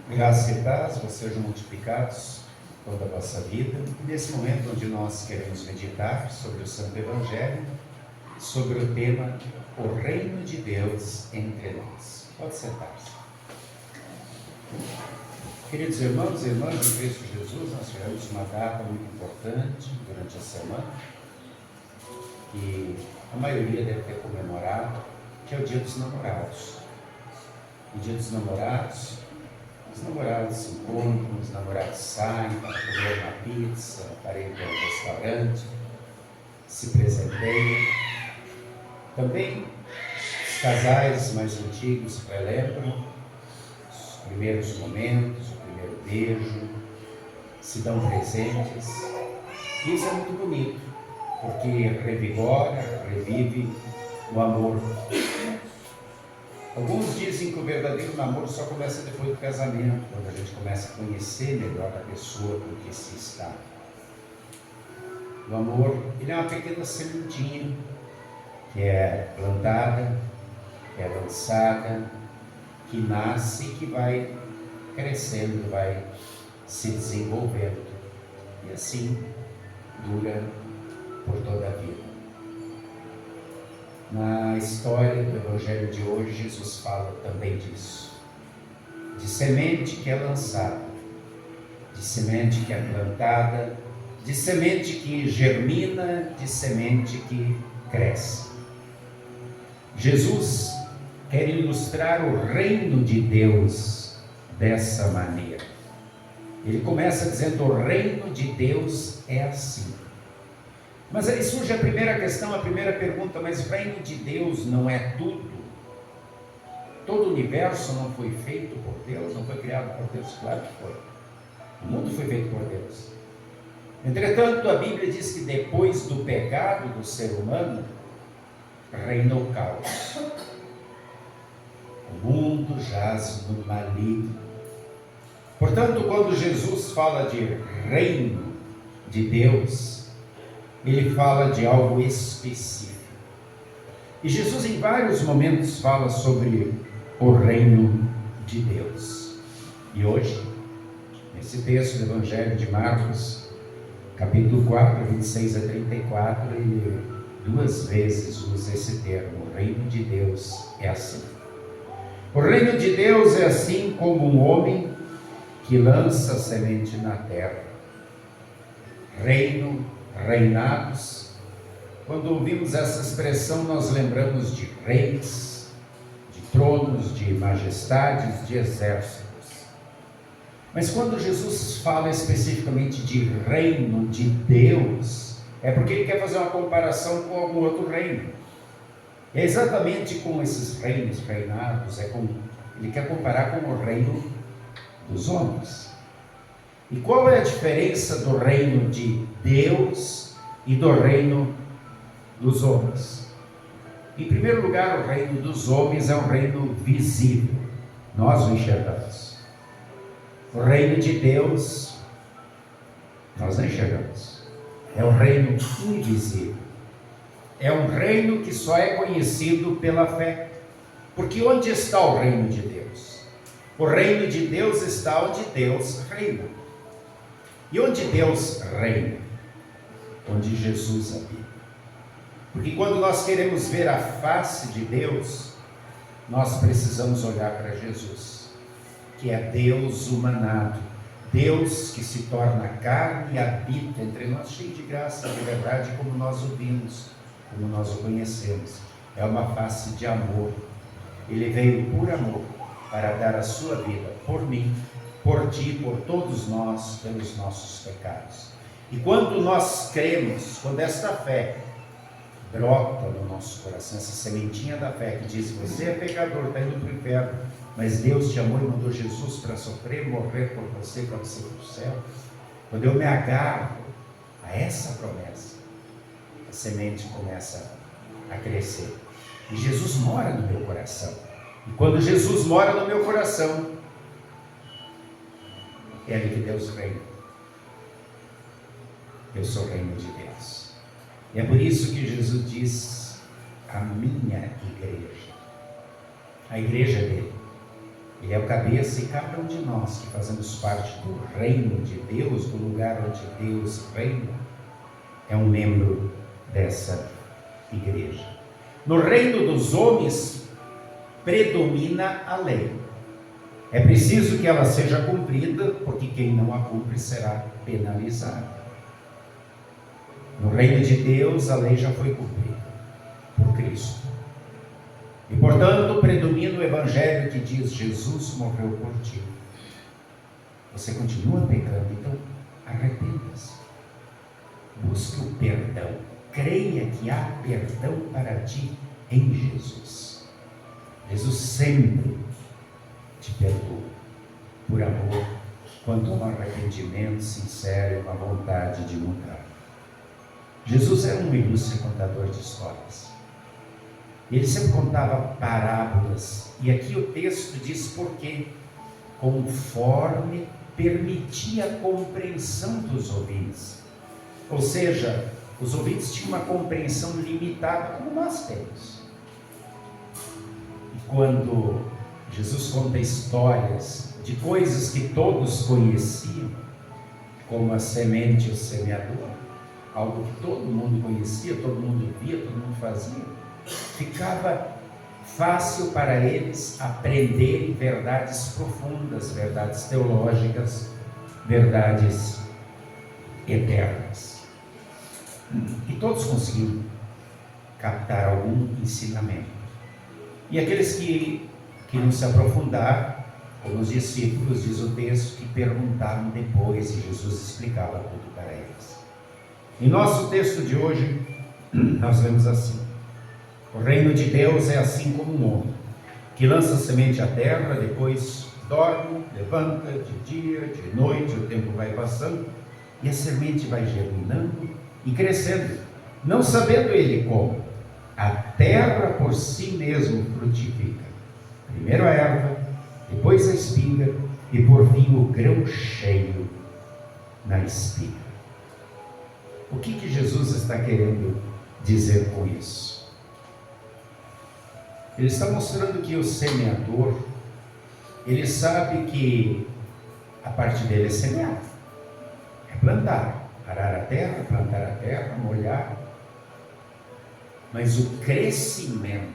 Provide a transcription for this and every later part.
Graça e paz vos sejam multiplicados toda a vossa vida. Nesse momento onde nós queremos meditar sobre o Santo Evangelho, sobre o tema O Reino de Deus entre nós. Pode sentar-se. Queridos irmãos e irmãs em Cristo Jesus, nós tivemos uma data muito importante durante a semana, que a maioria deve ter comemorado, que é o Dia dos Namorados. O Dia dos Namorados, os namorados se encontram, os namorados saem para comer uma pizza, para ir para um restaurante, se presenteiam. Também os casais mais antigos relembram os primeiros momentos, o primeiro beijo, se dão presentes. Isso é muito bonito, porque revigora, revive o amor. Alguns dizem que o verdadeiro namoro só começa depois do casamento, quando a gente começa a conhecer melhor a pessoa com que se está. O amor, ele é uma pequena sementinha que é plantada, que é lançada, que nasce e que vai crescendo, vai se desenvolvendo. E assim dura por toda a vida. Na história do Evangelho de hoje, Jesus fala também disso. De semente que é lançada, de semente que é plantada, de semente que germina, de semente que cresce. Jesus quer ilustrar o reino de Deus dessa maneira. Ele começa dizendo: o reino de Deus é assim. Mas aí surge a primeira questão, a primeira pergunta: mas o reino de Deus não é tudo? Todo o universo não foi feito por Deus, não foi criado por Deus? Claro que foi. O mundo foi feito por Deus. Entretanto, a Bíblia diz que depois do pecado do ser humano, reina o caos. O mundo jaz no maligno. Portanto, quando Jesus fala de reino de Deus, ele fala de algo específico. E Jesus em vários momentos fala sobre o reino de Deus. E hoje, nesse texto do Evangelho de Marcos, capítulo 4, 26 a 34, ele 2 vezes usa esse termo: o reino de Deus é assim. O reino de Deus é assim como um homem que lança semente na terra. Reinados. Quando ouvimos essa expressão, nós lembramos de reis, de tronos, de majestades, de exércitos. Mas quando Jesus fala especificamente de reino de Deus, é porque ele quer fazer uma comparação com algum outro reino. É exatamente com esses reinos reinados, ele quer comparar com o reino dos homens. E qual é a diferença do reino de Deus e do reino dos homens? Em primeiro lugar, o reino dos homens é um reino visível. Nós o enxergamos. O reino de Deus, nós não enxergamos. É um reino invisível. É um reino que só é conhecido pela fé. Porque onde está o reino de Deus? O reino de Deus está onde Deus reina. E onde Deus reina? Onde Jesus habita. Porque quando nós queremos ver a face de Deus, nós precisamos olhar para Jesus, que é Deus humanado, Deus que se torna carne e habita entre nós, cheio de graça, de verdade, como nós o vimos, como nós o conhecemos. É uma face de amor. Ele veio por amor, para dar a sua vida por mim, por ti, por todos nós, pelos nossos pecados. E quando nós cremos, quando esta fé brota no nosso coração, essa sementinha da fé que diz: você é pecador, está indo para o inferno, mas Deus te amou e mandou Jesus para sofrer, morrer por você, para você ir para o céu. Quando eu me agarro a essa promessa, a semente começa a crescer. E Jesus mora no meu coração. E quando Jesus mora no meu coração, é ali que Deus reina. Eu sou o reino de Deus. E é por isso que Jesus diz: a minha igreja. A igreja dele. Ele é o cabeça, e cada um de nós que fazemos parte do reino de Deus, do lugar onde Deus reina, é um membro dessa igreja. No reino dos homens predomina a lei. É preciso que ela seja cumprida, porque quem não a cumpre será penalizado. No reino de Deus, a lei já foi cumprida por Cristo. E, portanto, predomina o evangelho que diz: Jesus morreu por ti. Você continua pecando, então arrependa-se. Busque o perdão. Creia que há perdão para ti em Jesus. Jesus sempre te perdoa, por amor, quanto a um arrependimento sincero e uma vontade de mudar. Jesus era um ilustre contador de histórias. Ele sempre contava parábolas, e aqui o texto diz por quê: conforme permitia a compreensão dos ouvintes. Ou seja, os ouvintes tinham uma compreensão limitada, como nós temos. E quando Jesus conta histórias de coisas que todos conheciam, como a semente e o semeador, algo que todo mundo conhecia, todo mundo via, todo mundo fazia, ficava fácil para eles aprenderem verdades profundas, verdades teológicas, verdades eternas. E todos conseguiram captar algum ensinamento. E aqueles que queriam se aprofundar, como os discípulos, diz o texto, que perguntaram depois, e Jesus explicava tudo para eles. Em nosso texto de hoje, nós lemos assim: o reino de Deus é assim como um homem, que lança semente à terra, depois dorme, levanta, de dia, de noite, o tempo vai passando, e a semente vai germinando e crescendo, não sabendo ele como. A terra por si mesmo frutifica. Primeiro a erva, depois a espiga, e por fim o grão cheio na espiga. O que Jesus está querendo dizer com isso? Ele está mostrando que o semeador, ele sabe que a parte dele é semear, é plantar, arar a terra, plantar a terra, molhar. Mas o crescimento,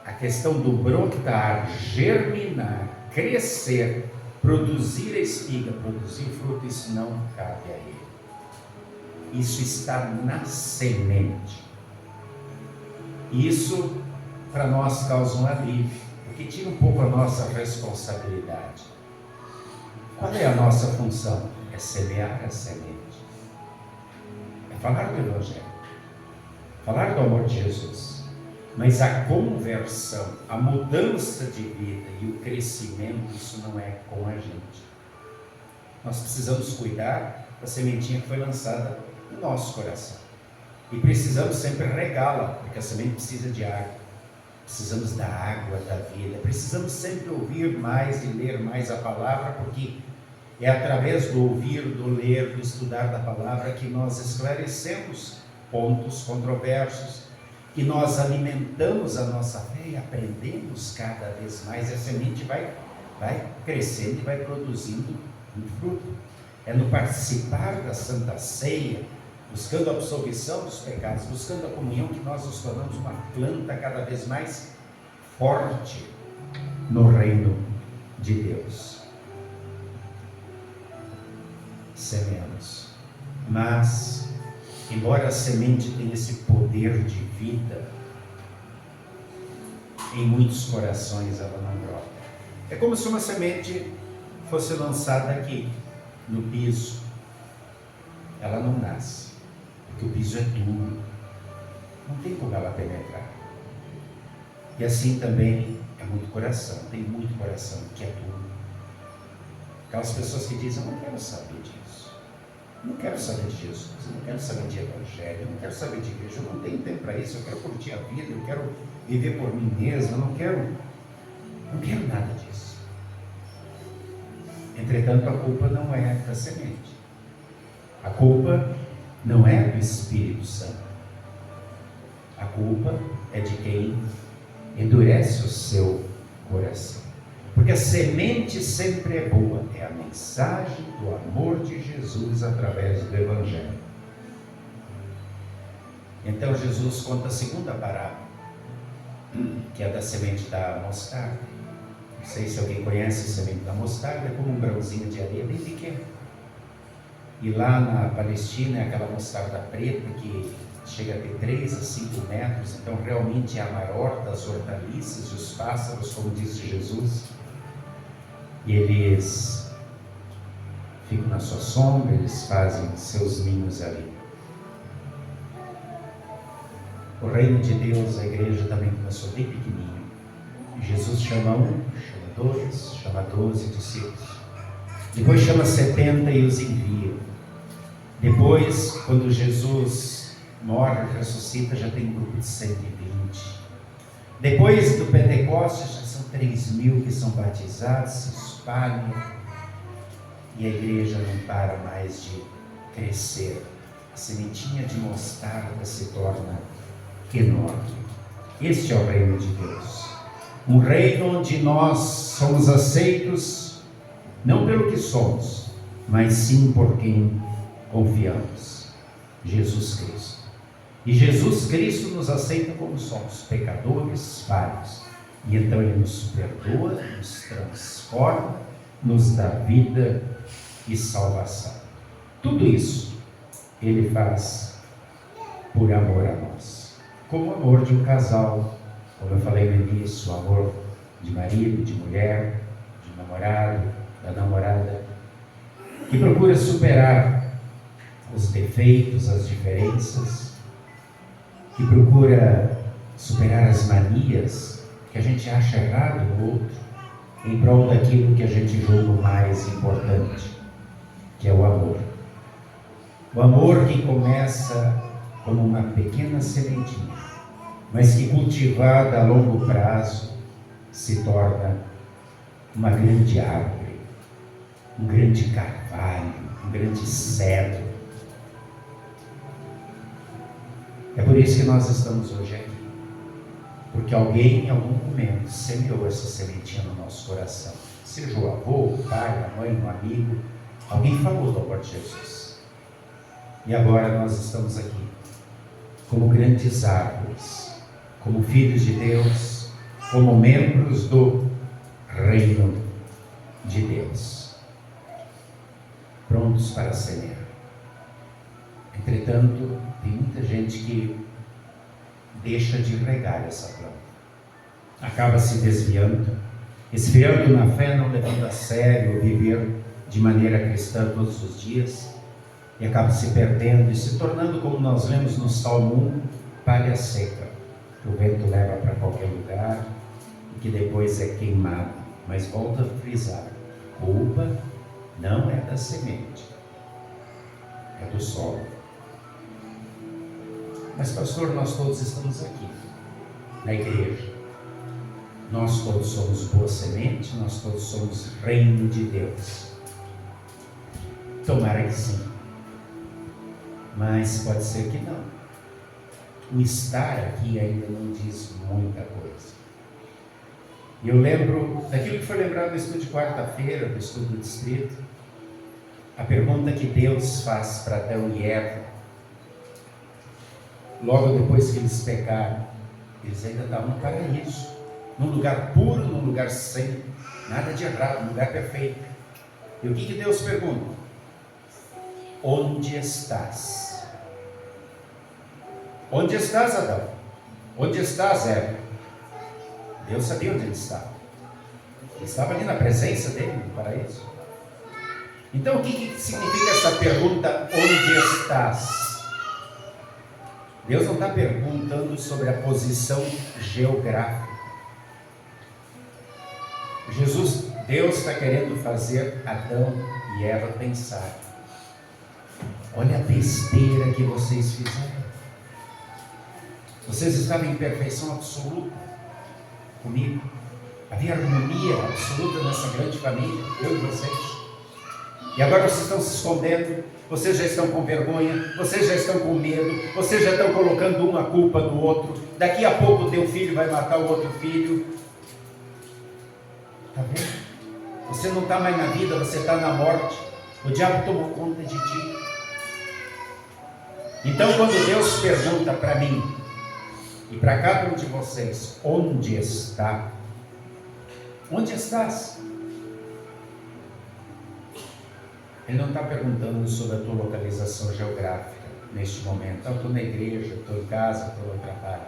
a questão do brotar, germinar, crescer, produzir a espiga, produzir fruto, isso não cabe a ele. Isso está na semente. Isso para nós causa um alívio, porque tira um pouco a nossa responsabilidade. Qual é a nossa função? É semear a semente, é falar do Evangelho, falar do amor de Jesus. Mas a conversão, a mudança de vida e o crescimento, isso não é com a gente. Nós precisamos cuidar da sementinha que foi lançada no nosso coração, e precisamos sempre regá-la, porque a semente precisa de água. Precisamos da água da vida, precisamos sempre ouvir mais e ler mais a palavra, porque é através do ouvir, do ler, do estudar da palavra que nós esclarecemos pontos controversos, que nós alimentamos a nossa fé e aprendemos cada vez mais. A semente vai crescendo e vai produzindo um fruto. É no participar da Santa Ceia, buscando a absolvição dos pecados, buscando a comunhão, que nós nos tornamos uma planta cada vez mais forte no reino de Deus. Semeamos, mas embora a semente tenha esse poder de vida, em muitos corações ela não brota. É como se uma semente fosse lançada aqui no piso, ela não nasce, porque o piso é duro, não tem como ela penetrar. E assim também é muito coração, tem muito coração que é duro. Aquelas pessoas que dizem: eu não quero saber disso, eu não quero saber de Jesus, eu não quero saber de evangelho, eu não quero saber de igreja, eu não tenho tempo para isso, eu quero curtir a vida, eu quero viver por mim mesmo, eu não quero nada disso. Entretanto, a culpa não é da semente, a culpa não é do Espírito Santo, a culpa é de quem endurece o seu coração. Porque a semente sempre é boa, é a mensagem do amor de Jesus através do Evangelho. Então Jesus conta a segunda parábola, que é da semente da mostarda. Não sei se alguém conhece a semente da mostarda, é como um grãozinho de areia bem pequeno. E lá na Palestina é aquela mostarda preta que chega a ter 3 a 5 metros, então realmente é a maior das hortaliças, e os pássaros, como disse Jesus, e eles ficam na sua sombra, eles fazem seus ninhos ali. O reino de Deus, a igreja também começou bem pequenininho. Jesus chama 1, chama 2, chama 12 discípulos. Depois chama 70 e os envia. Depois, quando Jesus morre e ressuscita, já tem um grupo de 120. Depois do Pentecostes, já são 3.000 que são batizados, se espalham. E a igreja não para mais de crescer. A sementinha de mostarda se torna enorme. Este é o reino de Deus. Um reino onde nós somos aceitos, não pelo que somos, mas sim por quem confiamos. Jesus Cristo. E Jesus Cristo nos aceita como somos, pecadores, falhos. E então Ele nos perdoa, nos transforma, nos dá vida e salvação. Tudo isso Ele faz por amor a nós. Como o amor de um casal, como eu falei no início, o amor de marido, de mulher, de namorado, da namorada, que procura superar os defeitos, as diferenças, que procura superar as manias que a gente acha errado no outro, em prol daquilo que a gente julga mais importante, que é o amor. O amor que começa como uma pequena sementinha, mas que cultivada a longo prazo se torna uma grande árvore, um grande carvalho, um grande cedro. É por isso que nós estamos hoje aqui, porque alguém em algum momento semeou essa sementinha no nosso coração, seja o avô, o pai, a mãe, um amigo, alguém falou do amor de Jesus, e agora nós estamos aqui como grandes árvores, como filhos de Deus, como membros do reino de Deus, prontos para semear. Entretanto, tem muita gente que deixa de regar essa planta, acaba se desviando, esfriando na fé, não levando a sério viver de maneira cristã todos os dias, e acaba se perdendo e se tornando, como nós lemos no Salmo 1, palha seca, que o vento leva para qualquer lugar e que depois é queimado. Mas volto a frisar, a culpa não é da semente, é do solo. Mas pastor, nós todos estamos aqui, na igreja, nós todos somos boa semente, nós todos somos reino de Deus. Tomara que sim, mas pode ser que não. O estar aqui ainda não diz muita coisa. E eu lembro daquilo que foi lembrado no estudo de quarta-feira, do estudo do distrito, a pergunta que Deus faz para Adão e Eva, logo depois que eles pecaram. Eles ainda estavam no paraíso, num lugar puro, num lugar sem nada de errado, num lugar perfeito. E o que Deus pergunta? Onde estás? Onde estás, Adão? Onde estás, Eva? Deus sabia onde ele estava. Ele estava ali na presença dele, no paraíso. Então, o que significa essa pergunta, onde estás? Deus não está perguntando sobre a posição geográfica. Deus está querendo fazer Adão e Eva pensar. Olha a besteira que vocês fizeram. Vocês estavam em perfeição absoluta comigo. Havia harmonia absoluta nessa grande família, eu e vocês. E agora vocês estão se escondendo, vocês já estão com vergonha, vocês já estão com medo, vocês já estão colocando uma culpa no outro. Daqui a pouco o teu filho vai matar o outro filho. Está vendo? Você não está mais na vida, você está na morte. O diabo tomou conta de ti. Então, quando Deus pergunta para mim e para cada um de vocês, onde está? Onde estás? Ele não está perguntando sobre a tua localização geográfica neste momento. Eu estou na igreja, estou em casa, estou no trabalho.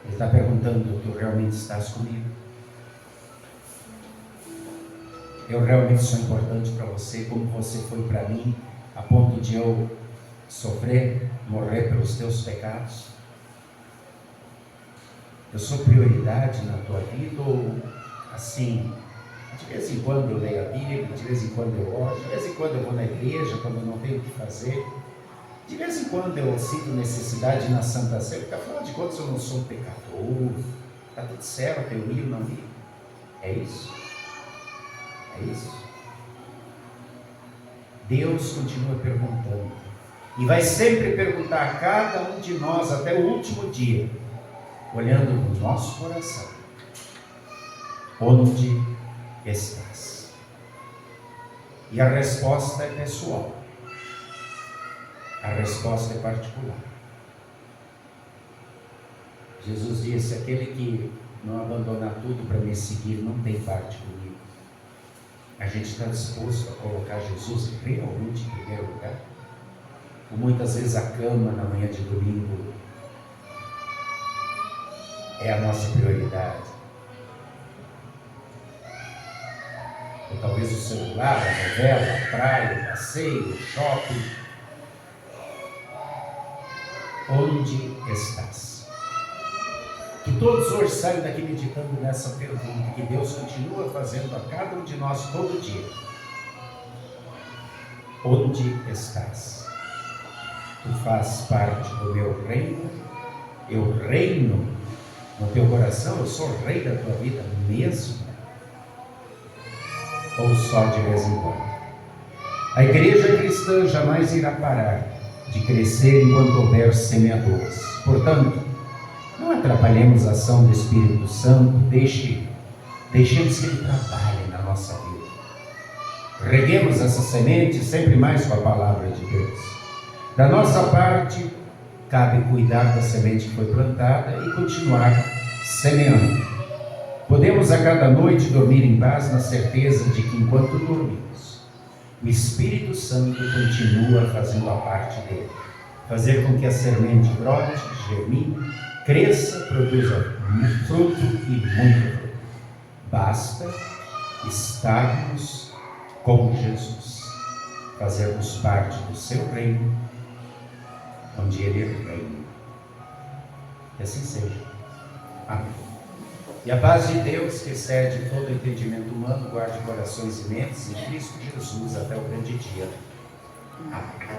Ele está perguntando, tu realmente estás comigo? Eu realmente sou importante para você, como você foi para mim, a ponto de eu sofrer, morrer pelos teus pecados? Eu sou prioridade na tua vida ou assim, de vez em quando eu leio a Bíblia, de vez em quando eu oro, de vez em quando eu vou na igreja, quando eu não tenho o que fazer, de vez em quando eu sinto necessidade na Santa Ceia, porque afinal de contas eu não sou um pecador, está tudo certo, eu rio, não rio. É isso? É isso? Deus continua perguntando, e vai sempre perguntar a cada um de nós até o último dia, olhando no nosso coração, onde estás? E a resposta é pessoal, a resposta é particular. Jesus disse, aquele que não abandonar tudo para me seguir, não tem parte comigo. A gente está disposto a colocar Jesus realmente em primeiro lugar? Ou muitas vezes a cama na manhã de domingo é a nossa prioridade? Ou talvez o celular, a novela, a praia, o passeio, o shopping. Onde estás? Que todos hoje saiam daqui meditando nessa pergunta que Deus continua fazendo a cada um de nós todo dia. Onde estás? Tu fazes parte do meu reino, eu reino no teu coração, eu sou o rei da tua vida mesmo? Ou só de vez em quando? A igreja cristã jamais irá parar de crescer enquanto houver semeadores. Portanto, não atrapalhemos a ação do Espírito Santo, deixemos que Ele trabalhe na nossa vida. Reguemos essa semente sempre mais com a palavra de Deus. Da nossa parte, cabe cuidar da semente que foi plantada e continuar semeando. Podemos a cada noite dormir em paz na certeza de que enquanto dormimos, o Espírito Santo continua fazendo a parte dele. Fazer com que a semente brote, germine, cresça, produza fruto e muito fruto. Basta estarmos com Jesus, fazermos parte do seu reino, onde ele reina. Que assim seja. Amém. E a paz de Deus, que excede todo entendimento humano, guarde corações e mentes em Cristo Jesus até o grande dia. Amém.